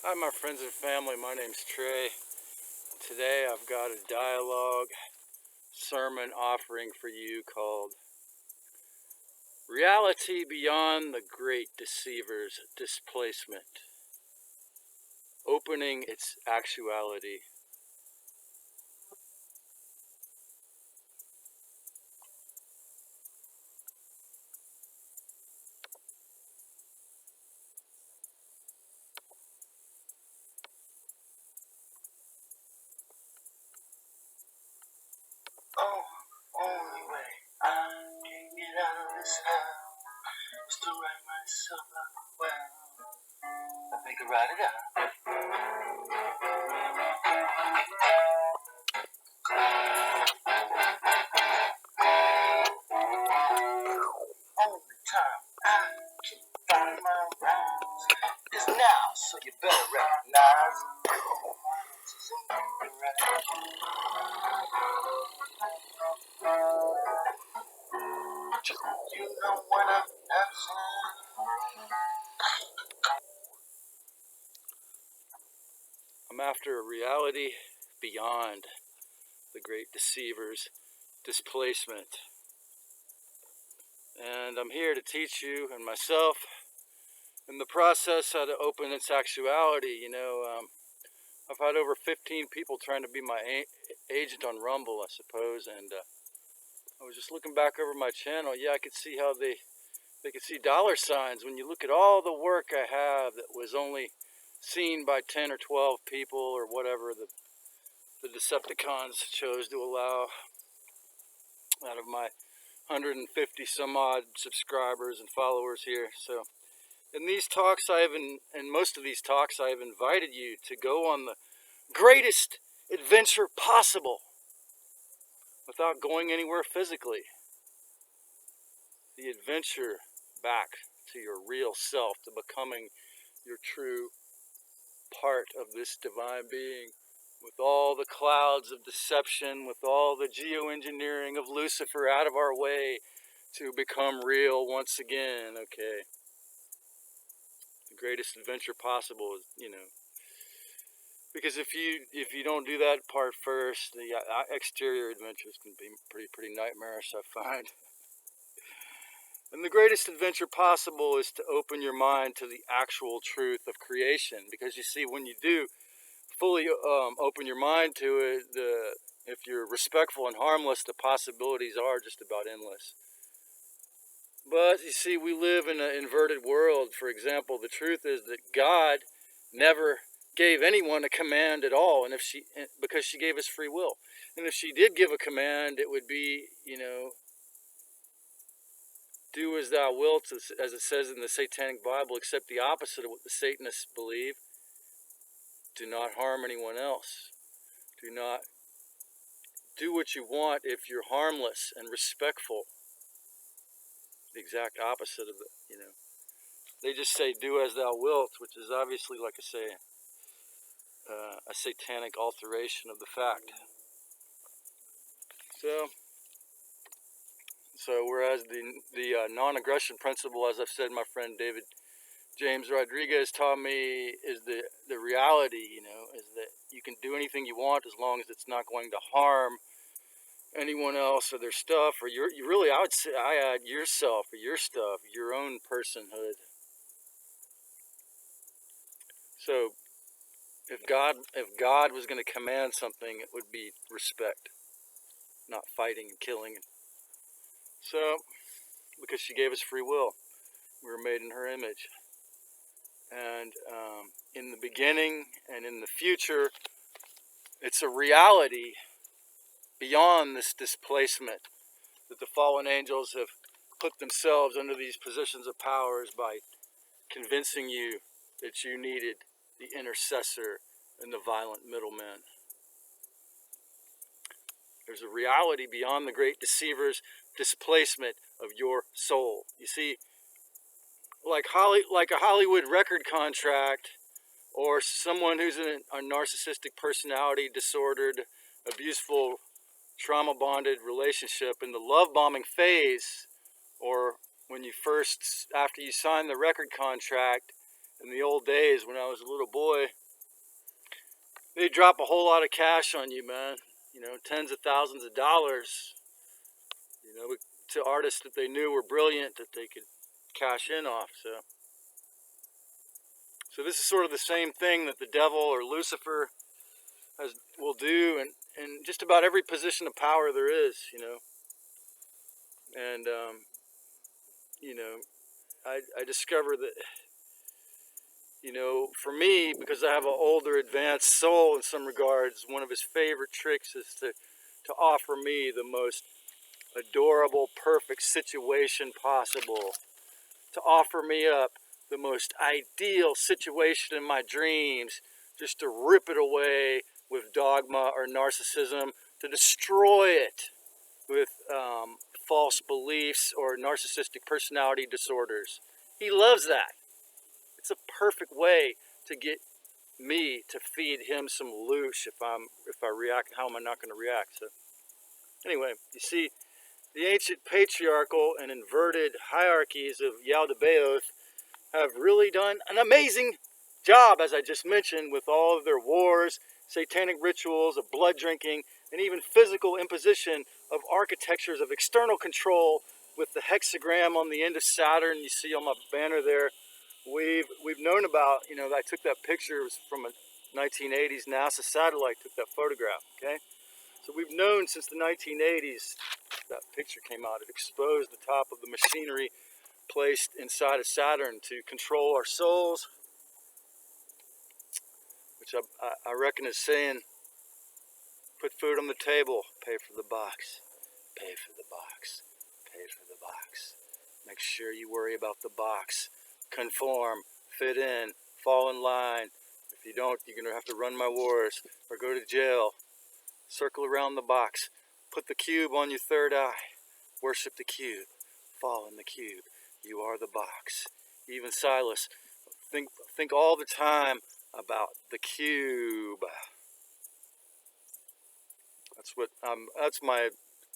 Hi, my friends and family. My name's Trey. Today I've got a dialogue sermon offering for you called Reality Beyond the Great Deceiver's Displacement, Opening Its Actuality. Oh, only way I can get out of this hell is to write myself out well. I think I write it out. Only time I can find my rhymes is now, so you better recognize this is you know when I'm absent. I'm after a reality beyond the great deceiver's displacement. And I'm here to teach you and myself in the process how to open its actuality. I've had over 15 people trying to be my agent on Rumble, I suppose, and I was just looking back over my channel. Yeah, I could see how they could see dollar signs when you look at all the work I have that was only seen by 10 or 12 people or whatever the Decepticons chose to allow out of my 150 some odd subscribers and followers here. So in these talks, in most of these talks, I've invited you to go on the greatest adventure possible without going anywhere physically. The adventure back to your real self, to becoming your true part of this divine being, with all the clouds of deception, with all the geoengineering of Lucifer out of our way to become real once again. Okay, the greatest adventure possible is, because if you don't do that part first, the exterior adventures can be pretty nightmarish, I find. And the greatest adventure possible is to open your mind to the actual truth of creation. Because you see, when you do fully open your mind to it, if you're respectful and harmless, the possibilities are just about endless. But you see, we live in an inverted world. For example, the truth is that God never gave anyone a command at all, and because she gave us free will. And if she did give a command, it would be, do as thou wilt, as it says in the Satanic Bible, except the opposite of what the Satanists believe. Do not harm anyone else. Do not do what you want if you're harmless and respectful. The exact opposite of they just say do as thou wilt, which is obviously, like I say, a satanic alteration of the fact. So whereas the non-aggression principle, as I've said, my friend David James Rodriguez taught me, is the reality, is that you can do anything you want as long as it's not going to harm anyone else or their stuff, or you really, I would say, I add yourself or your stuff, your own personhood. So if God was going to command something, it would be respect, not fighting and killing. So because she gave us free will, we were made in her image, and in the beginning and in the future, it's a reality beyond this displacement that the fallen angels have put themselves under these positions of powers by convincing you that you needed the intercessor and the violent middleman. There's a reality beyond the great deceiver's displacement of your soul. You see, like a Hollywood record contract, or someone who's in a narcissistic personality disordered, abuseful, trauma-bonded relationship, in the love bombing phase, or when you first, after you sign the record contract, in the old days when I was a little boy, they drop a whole lot of cash on you, man. You know, tens of thousands of dollars. You know, to artists that they knew were brilliant that they could cash in off. So this is sort of the same thing that the devil or Lucifer will do in just about every position of power there is. You know, and you know, I discover that, you know, for me, because I have an older, advanced soul in some regards, one of his favorite tricks is to offer me the most adorable, perfect situation possible. To offer me up the most ideal situation in my dreams, just to rip it away with dogma or narcissism, to destroy it with false beliefs or narcissistic personality disorders. He loves that. It's a perfect way to get me to feed him some loosh if I react. How am I not going to react? So anyway, you see, the ancient patriarchal and inverted hierarchies of Yaldabaoth have really done an amazing job, as I just mentioned, with all of their wars, satanic rituals of blood drinking, and even physical imposition of architectures of external control with the hexagram on the end of Saturn you see on my banner there. We've known about, you know, I took that picture, it was from a 1980s NASA satellite, took that photograph, okay? So we've known since the 1980s that picture came out. It exposed the top of the machinery placed inside of Saturn to control our souls, which I reckon is saying, put food on the table, pay for the box, pay for the box, pay for the box. Make sure you worry about the box. Conform, fit in, fall in line. If you don't, you're going to have to run my wars or go to jail. Circle around the box. Put the cube on your third eye. Worship the cube. Fall in the cube. You are the box. Even Silas, think all the time about the cube. That's my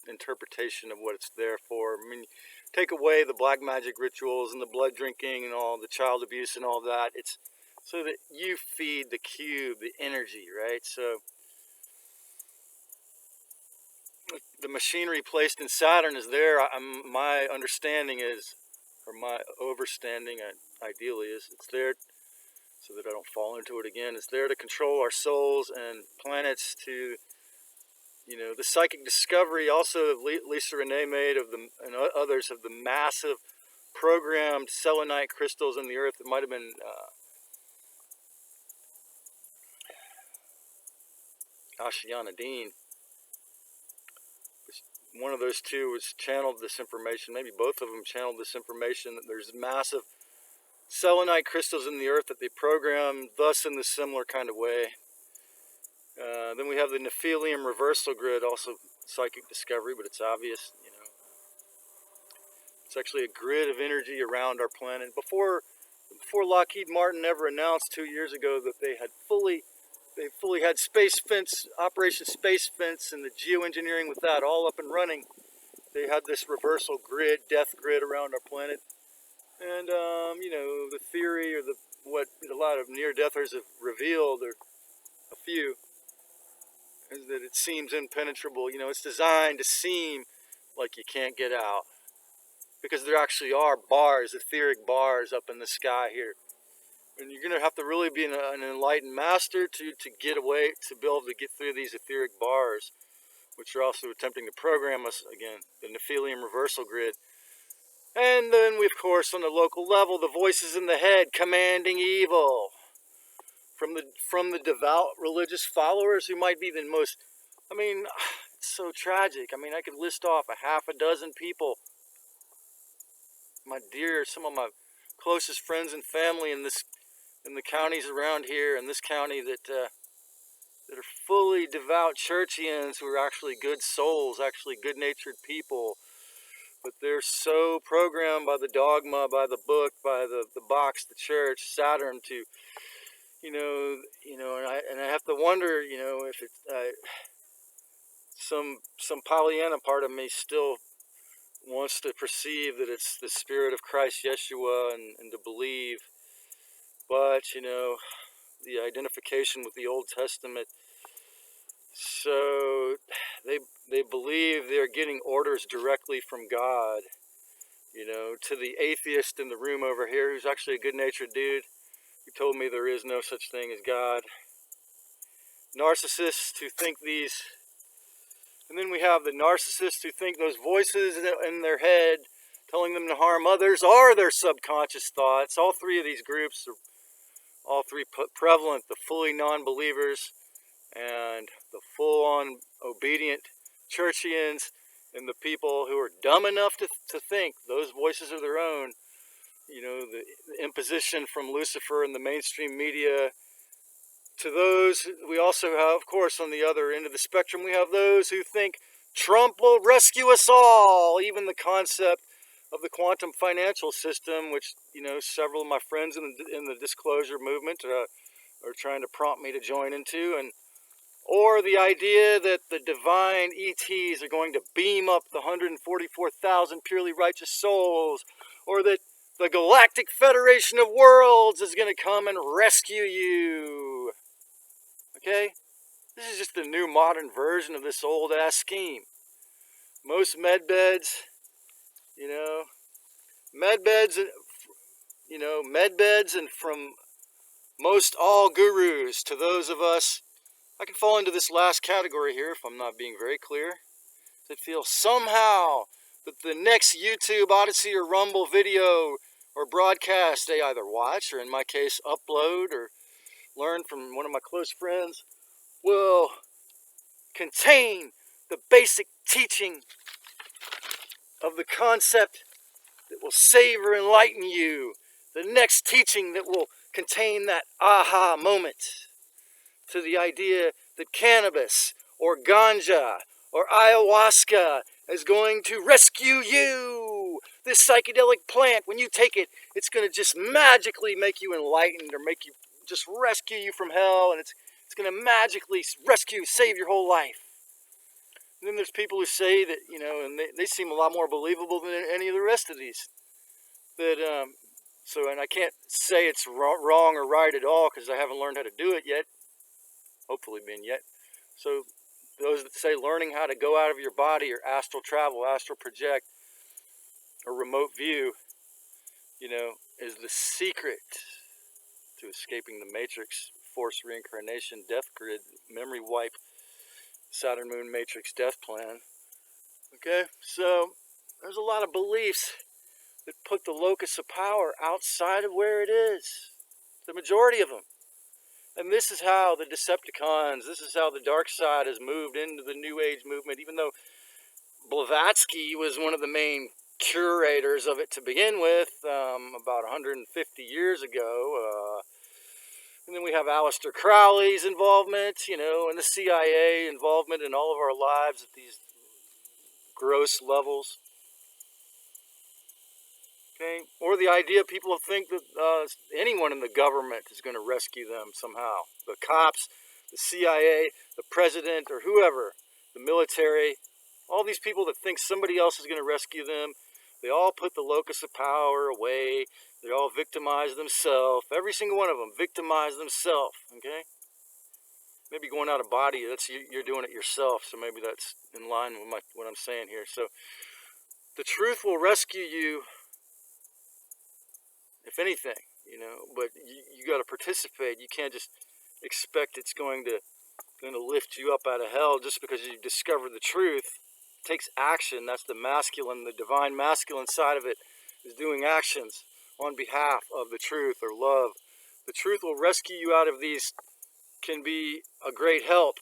interpretation of what it's there for. I mean, take away the black magic rituals and the blood drinking and all the child abuse and all that. It's so that you feed the cube the energy, right? So the machinery placed in Saturn is there. My understanding is, or my overstanding, ideally is, it's there so that I don't fall into it again. It's there to control our souls and planets to, you know, the psychic discovery also Lisa Renee made of the, and others, of the massive programmed selenite crystals in the earth. It might have been Ashiana Dean. One of those two was channeled this information. Maybe both of them channeled this information that there's massive selenite crystals in the earth that they program, thus in the similar kind of way. Then we have the Nephilium reversal grid, also psychic discovery, but it's obvious, you know. It's actually a grid of energy around our planet. Before Lockheed Martin ever announced 2 years ago that they fully had Space Fence, Operation Space Fence, and the geoengineering with that all up and running. They had this reversal grid, death grid around our planet. And, you know, the theory, or what a lot of near-deathers have revealed, or a few, is that it seems impenetrable. You know, it's designed to seem like you can't get out, because there actually are bars, etheric bars up in the sky here. And you're going to have to really be an enlightened master to get away, to be able to get through these etheric bars, which are also attempting to program us again, the Nephilium reversal grid. And then we, of course, on the local level, the voices in the head commanding evil. From the devout religious followers who might be the most, I mean, it's so tragic. I mean, I could list off a half a dozen people, some of my closest friends and family in the counties around here, in this county, that are fully devout churchians who are actually good souls, actually good-natured people. But they're so programmed by the dogma, by the book, by the box, the church, Saturn, to, you know, and I have to wonder, you know, if it's some Pollyanna part of me still wants to perceive that it's the spirit of Christ Yeshua and to believe. But, you know, the identification with the Old Testament. So they believe they're getting orders directly from God. You know, to the atheist in the room over here, who's actually a good-natured dude, who told me there is no such thing as God. Narcissists who think these, and then we have the narcissists who think those voices in their head telling them to harm others are their subconscious thoughts. All three of these groups are all three prevalent: the fully non-believers and the full-on obedient churchians, and the people who are dumb enough to think those voices are their own. You know, the imposition from Lucifer and the mainstream media. To those, we also have, of course, on the other end of the spectrum, we have those who think Trump will rescue us all. Even the concept of the quantum financial system, which, you know, several of my friends in the disclosure movement are trying to prompt me to join into, and or the idea that the divine ETs are going to beam up the 144,000 purely righteous souls, or that the Galactic Federation of Worlds is going to come and rescue you. Okay? This is just a new modern version of this old ass scheme. Most med beds, you know, med beds, and from most all gurus to those of us, I can fall into this last category here if I'm not being very clear, that feel somehow that the next YouTube, Odyssey, or Rumble video or broadcast they either watch, or in my case upload or learn from one of my close friends, will contain the basic teaching of the concept that will save or enlighten you. The next teaching that will contain that aha moment, to the idea that cannabis or ganja or ayahuasca is going to rescue you. This psychedelic plant, when you take it, it's going to just magically make you enlightened, or make you just rescue you from hell, and it's going to magically rescue, save your whole life. And then there's people who say that, you know, and they seem a lot more believable than any of the rest of these. That, and I can't say it's wrong or right at all, because I haven't learned how to do it yet. Hopefully been yet. So those that say learning how to go out of your body, or astral travel, astral project, or remote view, you know, is the secret to escaping the matrix, force reincarnation, death grid, memory wipe, Saturn Moon Matrix death plan. Okay, so there's a lot of beliefs that put the locus of power outside of where it is. The majority of them. And this is how the Decepticons, this is how the dark side has moved into the New Age movement, even though Blavatsky was one of the main curators of it to begin with, about 150 years ago. And then we have Aleister Crowley's involvement, you know, and the CIA involvement in all of our lives at these gross levels. Okay? Or the idea people think that anyone in the government is going to rescue them somehow. The cops, the CIA, the president, or whoever, the military, all these people that think somebody else is going to rescue them, they all put the locus of power away. They all victimize themselves. Every single one of them victimize themselves. Okay? Maybe going out of body, that's you're doing it yourself, so maybe that's in line with what I'm saying here. So the truth will rescue you, if anything, you know, but you got to participate. You can't just expect it's going to lift you up out of hell just because you discovered the truth. It takes action. That's the masculine, the divine masculine side of it, is doing actions on behalf of the truth or love. The truth will rescue you out of these, can be a great help,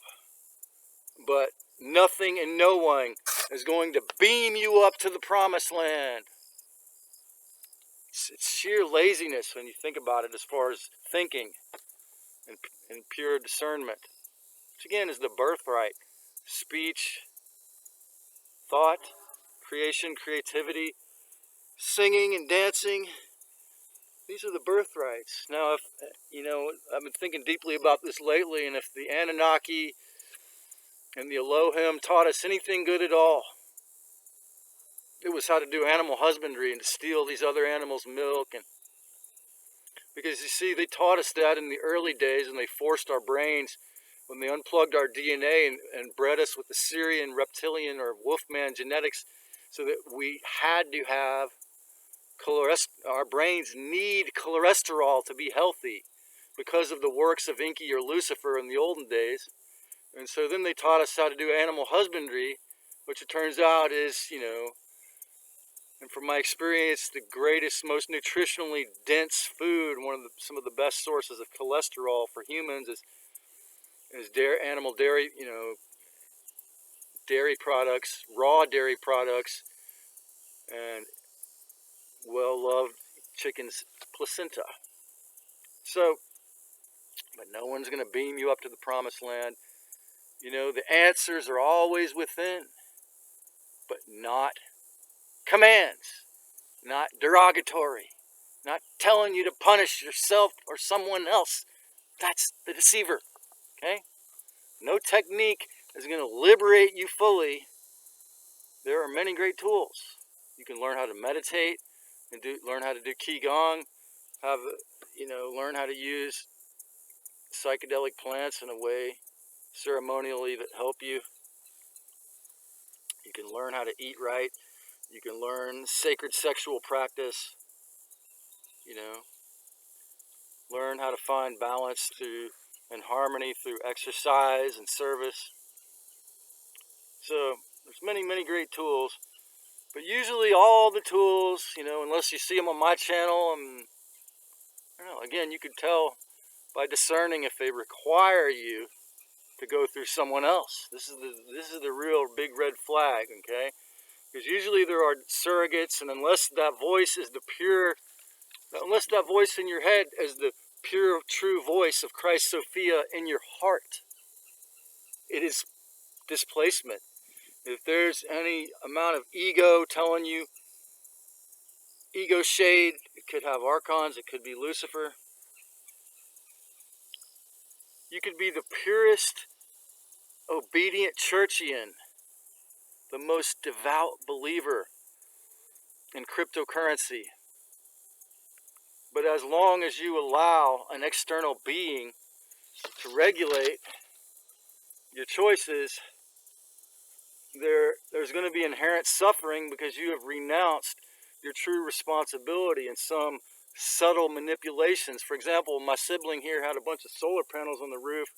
but nothing and no one is going to beam you up to the promised land. It's sheer laziness when you think about it, as far as thinking and pure discernment, which again is the birthright. Speech, thought, creation, creativity, singing and dancing, these are the birthrights. Now, if, you know, I've been thinking deeply about this lately, and if the Anunnaki and the Elohim taught us anything good at all, it was how to do animal husbandry and to steal these other animals' milk. And Because you see, they taught us that in the early days, and they forced our brains when they unplugged our DNA and bred us with the Syrian, reptilian, or wolfman genetics, so that we had to have our brains need cholesterol to be healthy because of the works of Enki or Lucifer in the olden days. And so then they taught us how to do animal husbandry, which it turns out is, and from my experience, the greatest, most nutritionally dense food, some of the best sources of cholesterol for humans is animal dairy, dairy products, raw dairy products, and well-loved chicken's placenta. So, but no one's going to beam you up to the promised land. The answers are always within, but not commands, not derogatory, not telling you to punish yourself or someone else. That's the deceiver, okay? No technique is going to liberate you fully. There are many great tools. You can learn how to meditate and learn how to do qigong, learn how to use psychedelic plants in a way ceremonially that help you. You can learn how to eat right. You can learn sacred sexual practice. Learn how to find balance and harmony through exercise and service. So there's many, many great tools. But usually all the tools, unless you see them on my channel, and again, you can tell by discerning if they require you to go through someone else. This is the real big red flag, okay? Because usually there are surrogates, and unless that voice in your head is the pure, true voice of Christ Sophia in your heart, it is displacement. If there's any amount of ego telling you, ego shade, it could have archons, it could be Lucifer. You could be the purest, obedient churchian, the most devout believer in cryptocurrency. But as long as you allow an external being to regulate your choices, there's going to be inherent suffering because you have renounced your true responsibility in some subtle manipulations. For example, my sibling here had a bunch of solar panels on the roof,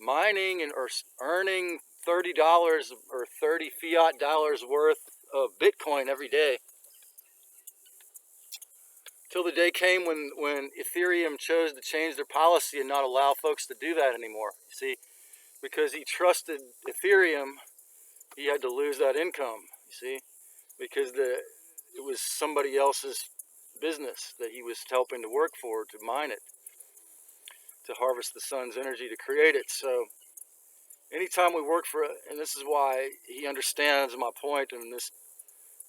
mining or earning $30 or 30 fiat dollars worth of Bitcoin every day. Till the day came when Ethereum chose to change their policy and not allow folks to do that anymore. You see, because he trusted Ethereum, he had to lose that income, you see, because it was somebody else's business that he was helping to work for, to mine it, to harvest the sun's energy to create it. So anytime we work for, and this is why he understands my point, and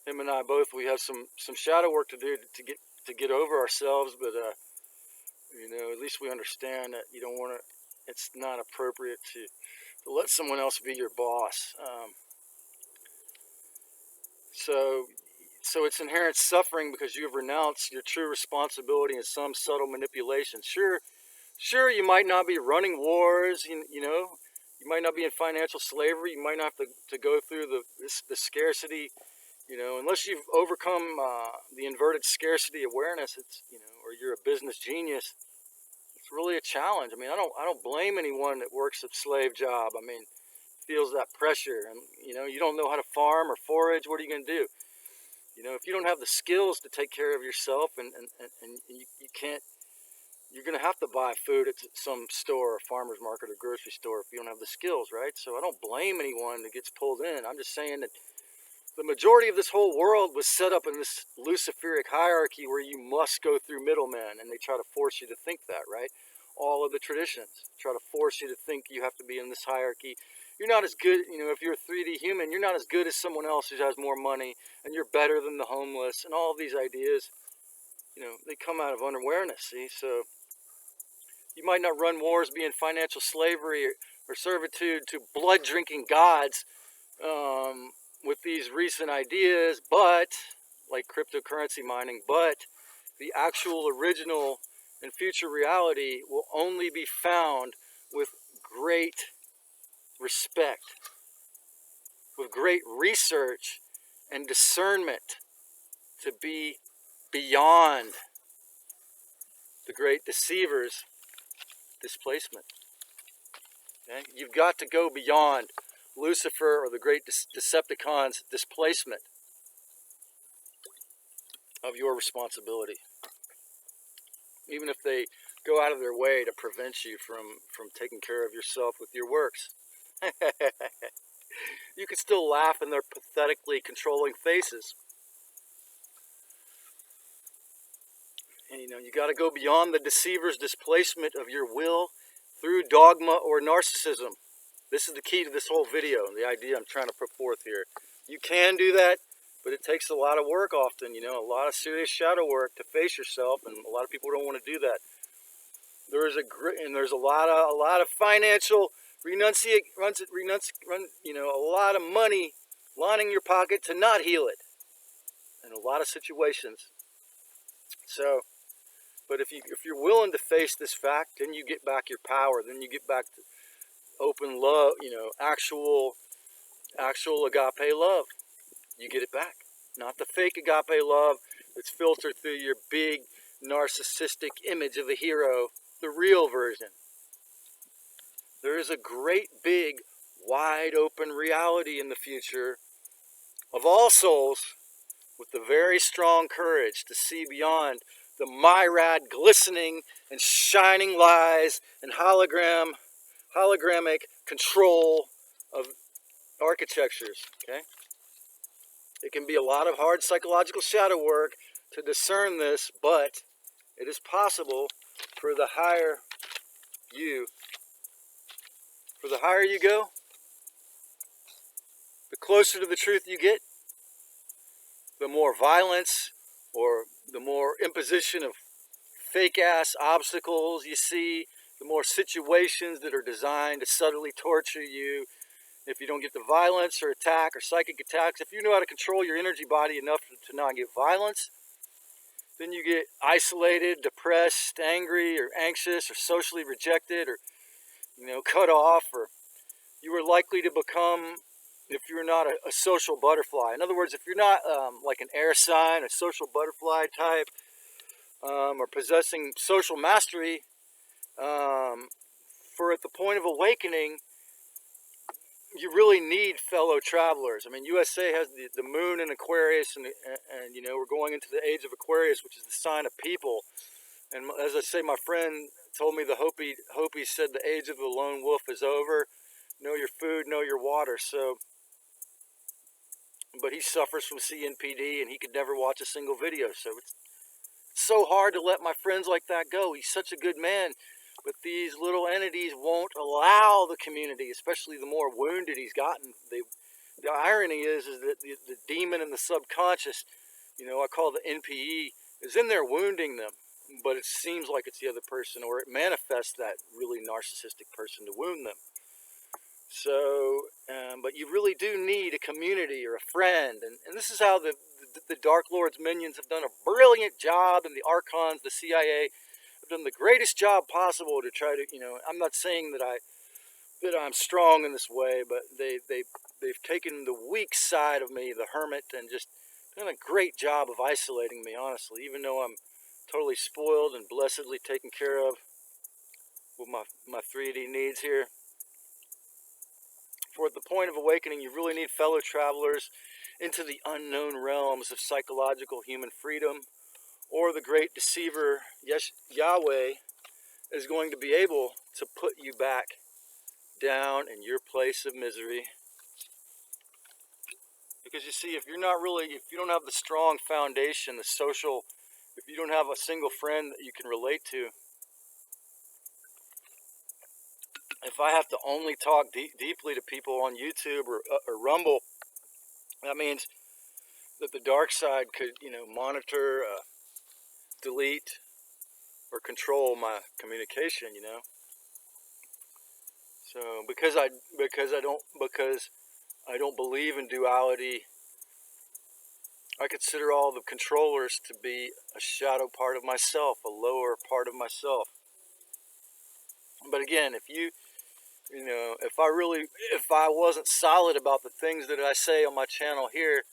him and I both, we have some shadow work to do to get over ourselves, but at least we understand that you don't want to, it's not appropriate to let someone else be your boss. So it's inherent suffering because you have renounced your true responsibility in some subtle manipulation. Sure, you might not be running wars, you might not be in financial slavery, you might not have to go through the scarcity, unless you've overcome the inverted scarcity awareness, or you're a business genius. It's really a challenge. I mean, I don't blame anyone that works a slave job. I mean, feels that pressure, and you don't know how to farm or forage. What are you going to do? If you don't have the skills to take care of yourself, and you can't, you're going to have to buy food at some store or farmer's market or grocery store if you don't have the skills, right? So I don't blame anyone that gets pulled in. I'm just saying that the majority of this whole world was set up in this Luciferic hierarchy where you must go through middlemen, and they try to force you to think that, right? All of the traditions try to force you to think you have to be in this hierarchy. You're not as good, if you're a 3D human, you're not as good as someone else who has more money, and you're better than the homeless, and all of these ideas, they come out of unawareness, see? So you might not run wars, be in financial slavery or servitude to blood-drinking gods, with these recent ideas, but like cryptocurrency mining, but the actual original and future reality will only be found with great respect, with great research and discernment, to be beyond the great deceiver's displacement. Okay? You've got to go beyond Lucifer or the great Decepticon's displacement of your responsibility. Even if they go out of their way to prevent you from taking care of yourself with your works. You can still laugh in their pathetically controlling faces. And you got to go beyond the deceiver's displacement of your will through dogma or narcissism. This is the key to this whole video and the idea I'm trying to put forth here. You can do that, but it takes a lot of work often, a lot of serious shadow work to face yourself, and a lot of people don't want to do that. There's a lot of financial a lot of money lining your pocket to not heal it in a lot of situations. So, but if you're willing to face this fact, then you get back your power. Then you get back to open love, actual agape love. You get it back. Not the fake agape love that's filtered through your big narcissistic image of a hero, the real version. There is a great big wide open reality in the future of all souls with the very strong courage to see beyond the myriad glistening and shining lies and hologramic control of architectures. Okay? It can be a lot of hard psychological shadow work to discern this, but it is possible for the higher you. For the higher you go, the closer to the truth you get, the more violence or the more imposition of fake-ass obstacles you see, the more situations that are designed to subtly torture you. If you don't get the violence or attack or psychic attacks, if you know how to control your energy body enough to not get violence, then you get isolated, depressed, angry, or anxious, or socially rejected, or cut off, or you are likely to become, if you're not a social butterfly. In other words, if you're not like an air sign, a social butterfly type, or possessing social mastery, for at the point of awakening, you really need fellow travelers. I mean, USA has the moon in Aquarius, and we're going into the age of Aquarius, which is the sign of people. And as I say, my friend told me the Hopi said the age of the lone wolf is over. Know your food, know your water. So, but he suffers from CNPD, and he could never watch a single video. So it's so hard to let my friends like that go. He's such a good man. But these little entities won't allow the community, especially the more wounded he's gotten. The irony is that the demon in the subconscious, I call the NPE, is in there wounding them. But it seems like it's the other person, or it manifests that really narcissistic person to wound them. So, but you really do need a community or a friend. And this is how the Dark Lord's minions have done a brilliant job, and the Archons, the CIA, done the greatest job possible to try to, I'm not saying that I'm strong in this way, but they've taken the weak side of me, the hermit, and just done a great job of isolating me, honestly, even though I'm totally spoiled and blessedly taken care of with my 3D needs here. For at the point of awakening, you really need fellow travelers into the unknown realms of psychological human freedom, or the great deceiver, yes, Yahweh, is going to be able to put you back down in your place of misery. Because you see, if you don't have the strong foundation, the social, if you don't have a single friend that you can relate to, if I have to only talk deeply to people on YouTube or Rumble, that means that the dark side could, monitor, delete, or control my communication, So because I don't believe in duality, I consider all the controllers to be a shadow part of myself, a lower part of myself. But again, if I wasn't solid about the things that I say on my channel here,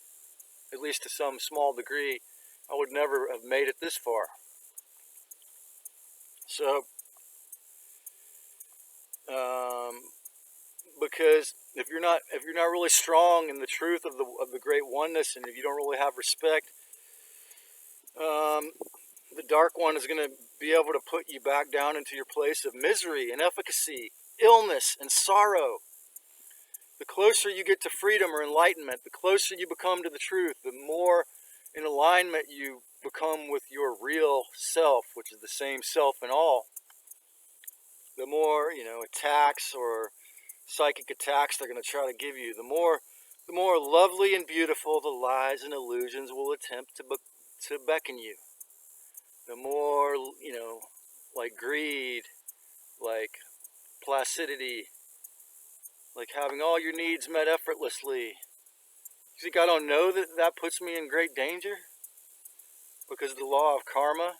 at least to some small degree, I would never have made it this far. So, because if you're not really strong in the truth of the great oneness, and if you don't really have respect, the dark one is going to be able to put you back down into your place of misery, inefficacy, illness, and sorrow. The closer you get to freedom or enlightenment, the closer you become to the truth, the more in alignment you become with your real self, which is the same self in all. The more, attacks or psychic attacks they're going to try to give you, the more lovely and beautiful the lies and illusions will attempt to beckon you. The more, like greed, like placidity, like having all your needs met effortlessly. You think I don't know that that puts me in great danger? Because of the law of karma,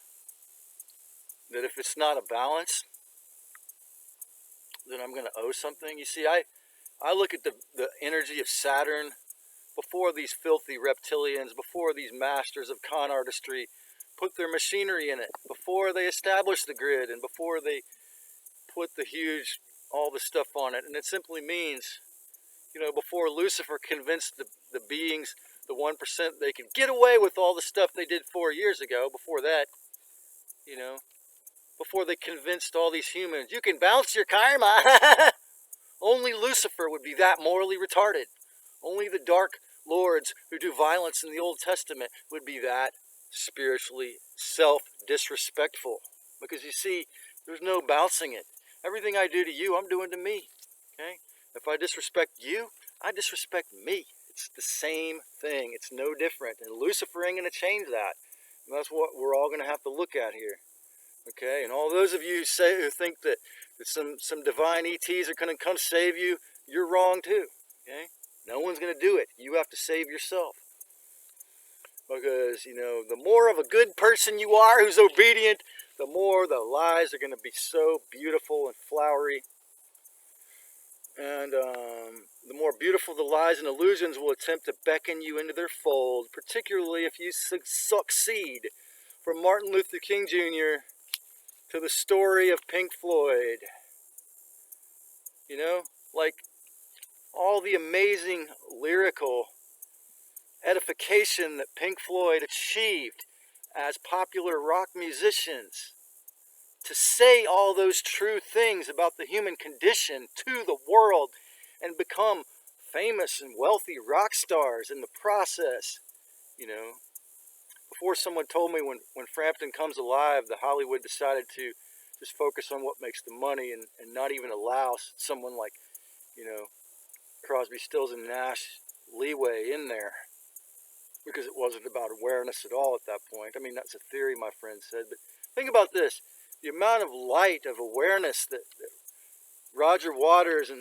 that if it's not a balance, then I'm going to owe something. You see, I look at the energy of Saturn before these filthy reptilians, before these masters of con artistry put their machinery in it, before they established the grid, and before they put all the stuff on it. And it simply means, before Lucifer convinced the beings, the 1%, they could get away with all the stuff they did 4 years ago, before that, before they convinced all these humans, you can bounce your karma. Only Lucifer would be that morally retarded. Only the dark lords who do violence in the Old Testament would be that spiritually self-disrespectful. Because you see, there's no bouncing it. Everything I do to you, I'm doing to me. Okay? If I disrespect you, I disrespect me. It's the same thing. It's no different. And Lucifer ain't going to change that. And that's what we're all going to have to look at here. Okay? And all those of you who think that some divine ETs are going to come save you, you're wrong too. Okay? No one's going to do it. You have to save yourself. Because, the more of a good person you are who's obedient, the more the lies are going to be so beautiful and flowery. And the more beautiful the lies and illusions will attempt to beckon you into their fold, particularly if you succeed. From Martin Luther King Jr. to the story of Pink Floyd. Like all the amazing lyrical edification that Pink Floyd achieved as popular rock musicians, to say all those true things about the human condition to the world and become famous and wealthy rock stars in the process. Before someone told me when Frampton Comes Alive, the Hollywood decided to just focus on what makes the money and not even allow someone like, Crosby, Stills, and Nash leeway in there, because it wasn't about awareness at all at that point. I mean, that's a theory, my friend said, but think about this. The amount of light, of awareness that Roger Waters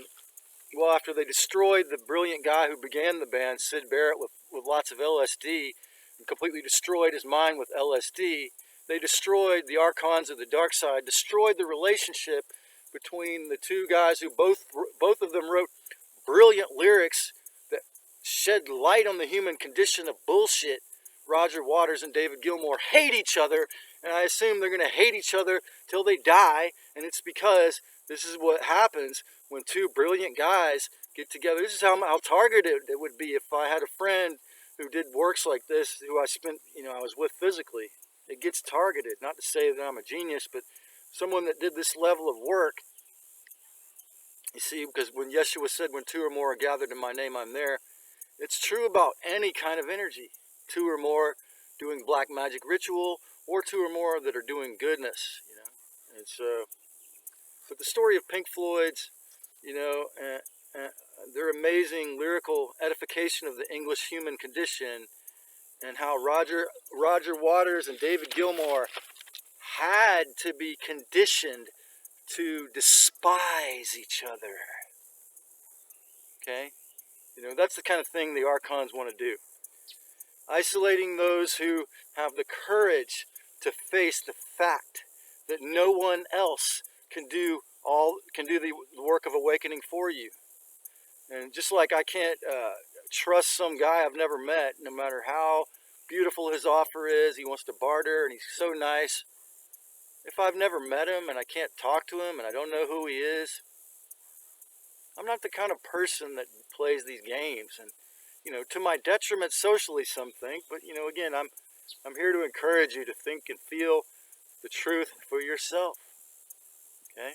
after they destroyed the brilliant guy who began the band, Syd Barrett, with lots of LSD, and completely destroyed his mind with LSD, they destroyed the archons of the dark side, destroyed the relationship between the two guys who both of them wrote brilliant lyrics that shed light on the human condition of bullshit. Roger Waters and David Gilmour hate each other, and I assume they're going to hate each other till they die, and it's because this is what happens when two brilliant guys get together. This is how targeted it would be if I had a friend who did works like this, who I was with physically. It gets targeted. Not to say that I'm a genius, but someone that did this level of work. You see, because when Yeshua said, when two or more are gathered in my name, I'm there, it's true about any kind of energy. Two or more doing black magic ritual, or two or more that are doing goodness, And so, but the story of Pink Floyd's, their amazing lyrical edification of the English human condition, and how Roger Waters and David Gilmour had to be conditioned to despise each other. Okay? That's the kind of thing the archons want to do. Isolating those who have the courage to face the fact that no one else can do the work of awakening for you. And just like I can't trust some guy I've never met, no matter how beautiful his offer is, he wants to barter and he's so nice. If I've never met him and I can't talk to him and I don't know who he is, I'm not the kind of person that plays these games. And, to my detriment socially, some think, but, again, I'm here to encourage you to think and feel the truth for yourself. Okay?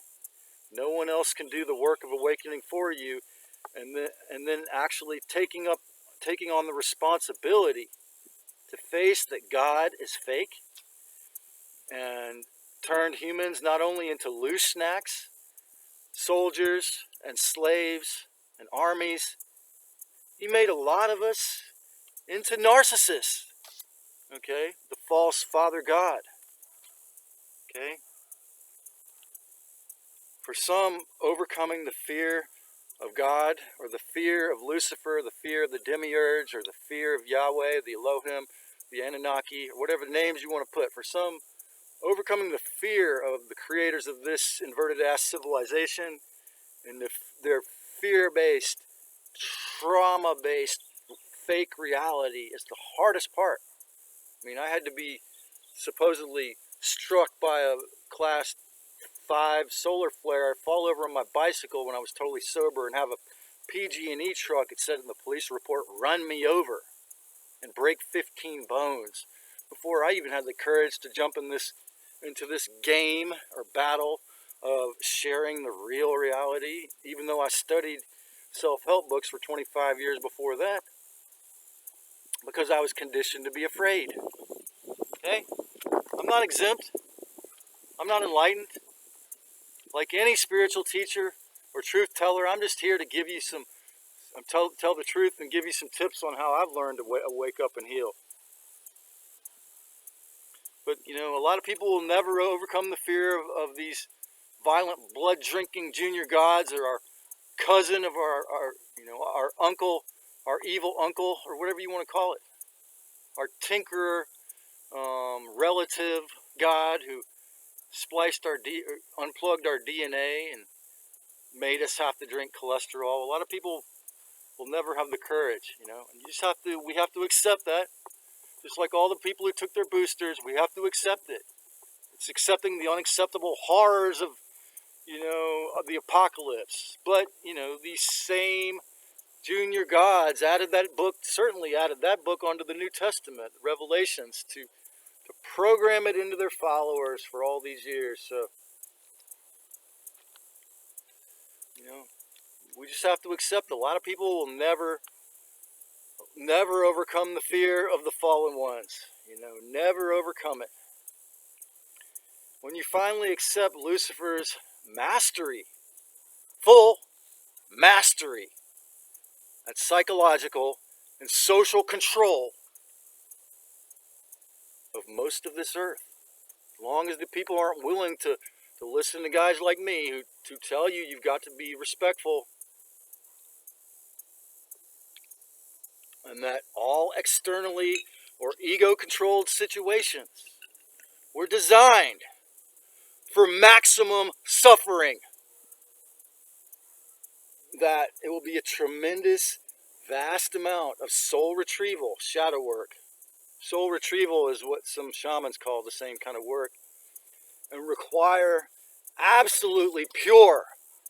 No one else can do the work of awakening for you, and then actually taking on the responsibility to face that God is fake and turned humans not only into loose snacks, soldiers and slaves and armies. He made a lot of us into narcissists. Okay? The false father God. Okay? For some, overcoming the fear of God, or the fear of Lucifer, the fear of the demiurge, or the fear of Yahweh, the Elohim, the Anunnaki, or whatever names you want to put. For some, overcoming the fear of the creators of this inverted-ass civilization and their fear-based, trauma-based, fake reality is the hardest part. I mean, I had to be supposedly struck by a class 5 solar flare, fall over on my bicycle when I was totally sober, and have a PG&E truck, it said in the police report, run me over and break 15 bones before I even had the courage to jump into this game or battle of sharing the real reality, even though I studied self-help books for 25 years before that, because I was conditioned to be afraid. Okay? I'm not exempt. I'm not enlightened. Like any spiritual teacher or truth teller, I'm just here to give you tell the truth and give you some tips on how I've learned to wake up and heal. But, a lot of people will never overcome the fear of these violent, blood-drinking junior gods, or our cousin of our uncle, our evil uncle, or whatever you want to call it. Our tinkerer, relative God who unplugged our DNA and made us have to drink cholesterol. A lot of people will never have the courage, and we have to accept that. Just like all the people who took their boosters, we have to accept it. It's accepting the unacceptable horrors of the apocalypse. But, these same junior gods certainly added that book onto the New Testament, Revelations, to program it into their followers for all these years. So, we just have to accept a lot of people will never overcome the fear of the fallen ones. Never overcome it. When you finally accept Lucifer's mastery, full mastery, that's psychological and social control of most of this earth. As long as the people aren't willing to listen to guys like me who tell you you've got to be respectful, and that all externally or ego-controlled situations were designed for maximum suffering, that it will be a tremendous, vast amount of soul retrieval, shadow work. Soul retrieval is what some shamans call the same kind of work, and require absolutely pure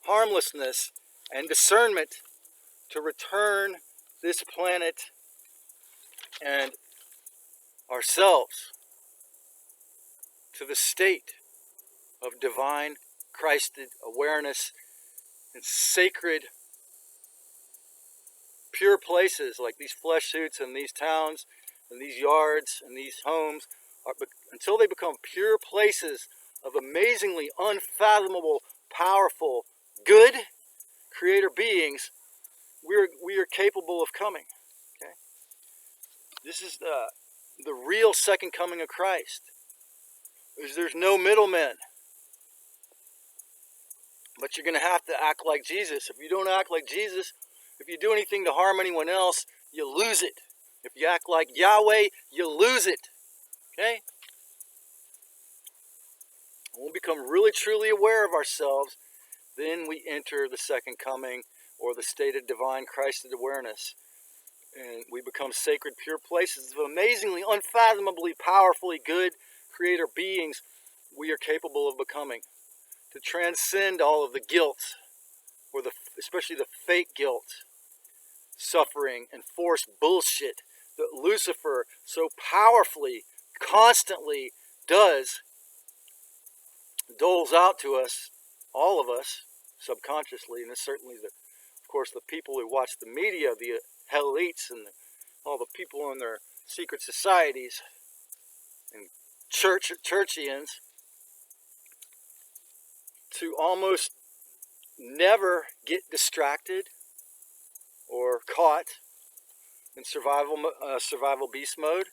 harmlessness and discernment to return this planet and ourselves to the state of divine Christed awareness and sacred, pure places like these flesh suits and these towns and these yards and these homes, until they become pure places of amazingly unfathomable, powerful, good creator beings, we are capable of coming. Okay? This is the real second coming of Christ. There's no middlemen. But you're going to have to act like Jesus. If you don't act like Jesus, if you do anything to harm anyone else, you lose it. If you act like Yahweh, you lose it. Okay? When we become really truly aware of ourselves, then we enter the second coming, or the state of divine Christed awareness. And we become sacred, pure places of amazingly, unfathomably, powerfully good creator beings we are capable of becoming. To transcend all of the guilt, or especially the fake guilt, suffering, and forced bullshit that Lucifer so powerfully, constantly doles out to us, all of us, subconsciously, and it's certainly, of course, the people who watch the media, the elites, and all the people in their secret societies, and churchians, to almost never get distracted or caught in survival beast mode.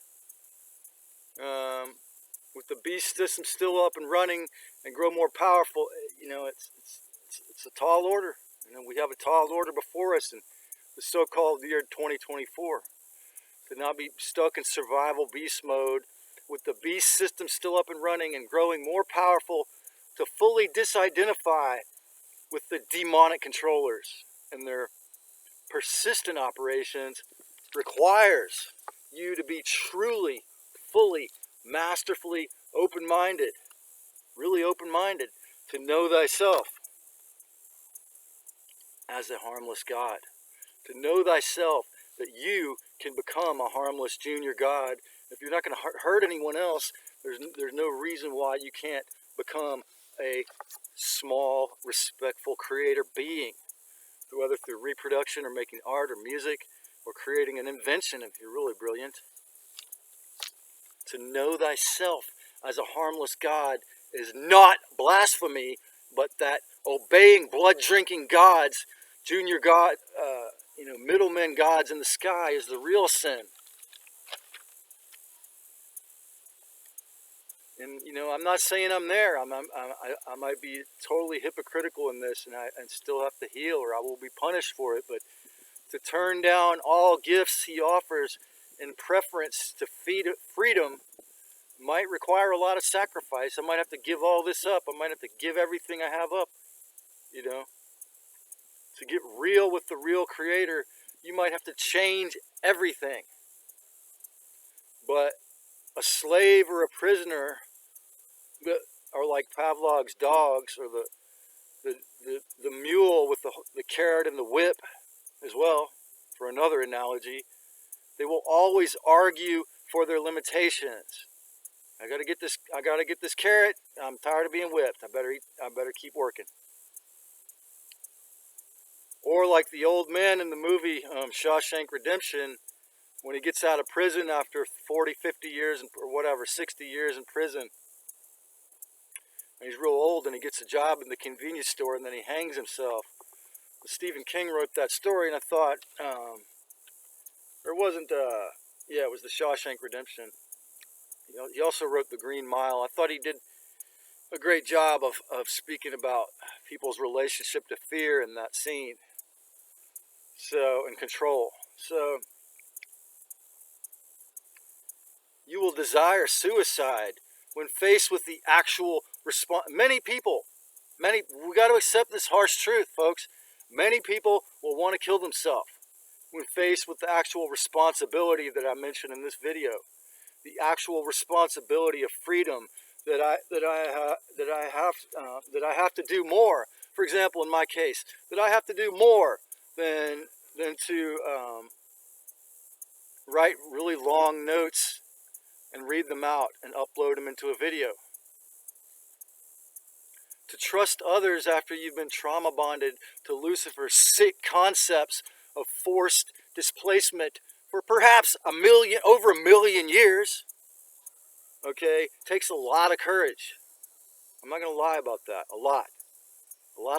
With the beast system still up and running and grow more powerful, it's a tall order. We have a tall order before us in the so-called year 2024. To not be stuck in survival beast mode with the beast system still up and running and growing more powerful, to fully disidentify with the demonic controllers and their persistent operations, requires you to be truly, fully, masterfully open-minded, really open-minded, to know thyself as a harmless God, to know thyself that you can become a harmless junior God. If you're not going to hurt anyone else, there's no reason why you can't become a small, respectful creator being, whether through reproduction or making art or music or creating an invention if you're really brilliant. To know thyself as a harmless God is not blasphemy, but that obeying blood-drinking gods, junior god, middlemen gods in the sky is the real sin. And I'm not saying I'm there. I might be totally hypocritical in this, and still have to heal, or I will be punished for it. But to turn down all gifts he offers in preference to freedom might require a lot of sacrifice. I might have to give all this up. I might have to give everything I have up. To get real with the real creator, you might have to change everything. But a slave or a prisoner are like Pavlov's dogs, or the mule with the carrot and the whip as well, for another analogy. They will always argue for their limitations. I gotta get this carrot. I'm tired of being whipped. I better keep working. Or like the old man in the movie Shawshank Redemption, when he gets out of prison after 40, 50 years, or whatever, 60 years in prison, and he's real old, and he gets a job in the convenience store, and then he hangs himself. Stephen King wrote that story, and I thought, it was the Shawshank Redemption. He also wrote The Green Mile. I thought he did a great job of speaking about people's relationship to fear in that scene. And control. So, you will desire suicide when faced with the actual response. We got to accept this harsh truth, folks. Many people will want to kill themselves when faced with the actual responsibility that I mentioned in this video. The actual responsibility of freedom that I have to do more. For example, in my case, that I have to do more than to write really long notes and read them out and upload them into a video. To trust others after you've been trauma bonded to Lucifer's sick concepts of forced displacement for perhaps over a million years, okay, takes a lot of courage. I'm not going to lie about that. A lot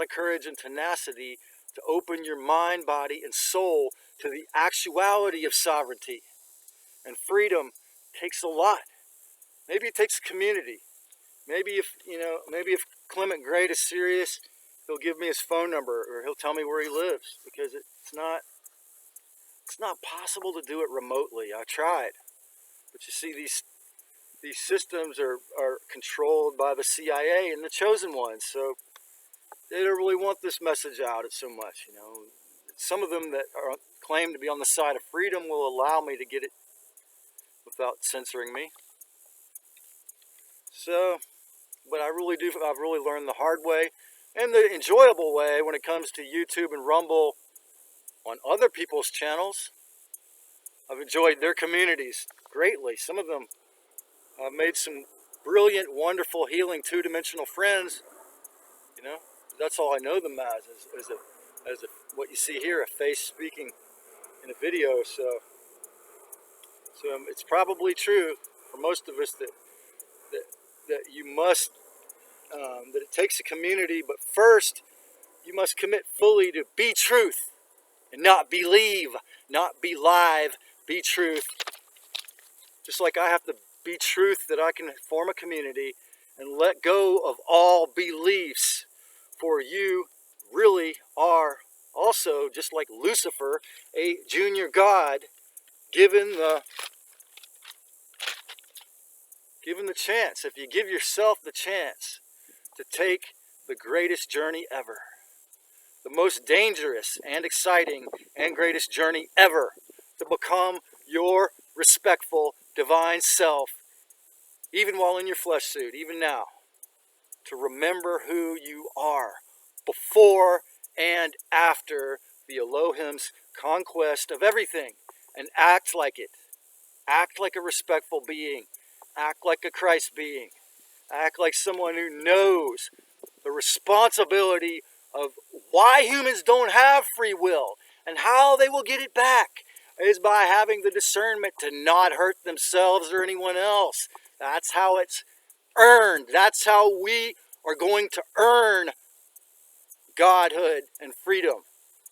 of courage and tenacity to open your mind, body, and soul to the actuality of sovereignty. And freedom takes a lot. Maybe it takes a community. Maybe if Clement Great is serious, he'll give me his phone number, or he'll tell me where he lives, because it's not It's not possible to do it remotely. I tried. But you see, these systems are controlled by the CIA and the chosen ones. So they don't really want this message out so much, you know. Some of them that claim to be on the side of freedom will allow me to get it without censoring me. So, but I've really learned the hard way and the enjoyable way when it comes to YouTube and Rumble on other people's channels. I've enjoyed their communities greatly. Some of them have made some brilliant, wonderful, healing, two-dimensional friends. You know, that's all I know them as what you see here, a face speaking in a video. So it's probably true for most of us that you must that it takes a community, but first you must commit fully to be truth and not believe, not be live, be truth. Just like I have to be truth that I can form a community and let go of all beliefs, for you really are also, just like Lucifer, a junior god, given the chance. If you give yourself the chance to take the greatest journey ever, the most dangerous and exciting and greatest journey ever, to become your respectful divine self, even while in your flesh suit, even now, to remember who you are before and after the Elohim's conquest of everything, and act like it. Act like a respectful being. Act like a Christ being. Act like someone who knows the responsibility of why humans don't have free will and how they will get it back is by having the discernment to not hurt themselves or anyone else. That's how it's earned. That's how we are going to earn godhood and freedom.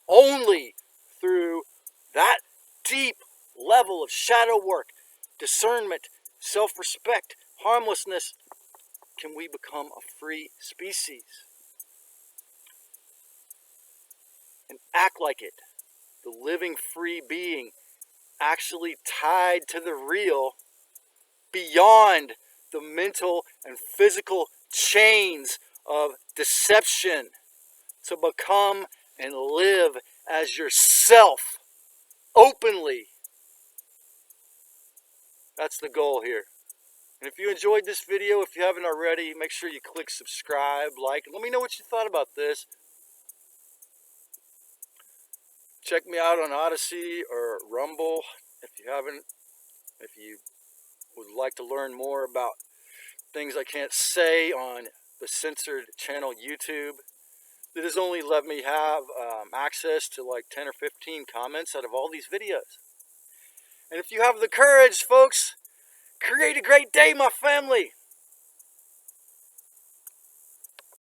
Only through that deep level of shadow work, discernment, self-respect, harmlessness, can we become a free species and act like it. The living free being actually tied to the real beyond the mental and physical chains of deception, to become and live as yourself openly. That's the goal here. And if you enjoyed this video, if you haven't already, make sure you click subscribe, like, and let me know what you thought about this. Check me out on Odyssey or Rumble if you haven't. If you would like to learn more about things I can't say on the censored channel YouTube, that has only let me have access to like 10 or 15 comments out of all these videos. And if you have the courage, folks, create a great day, my family.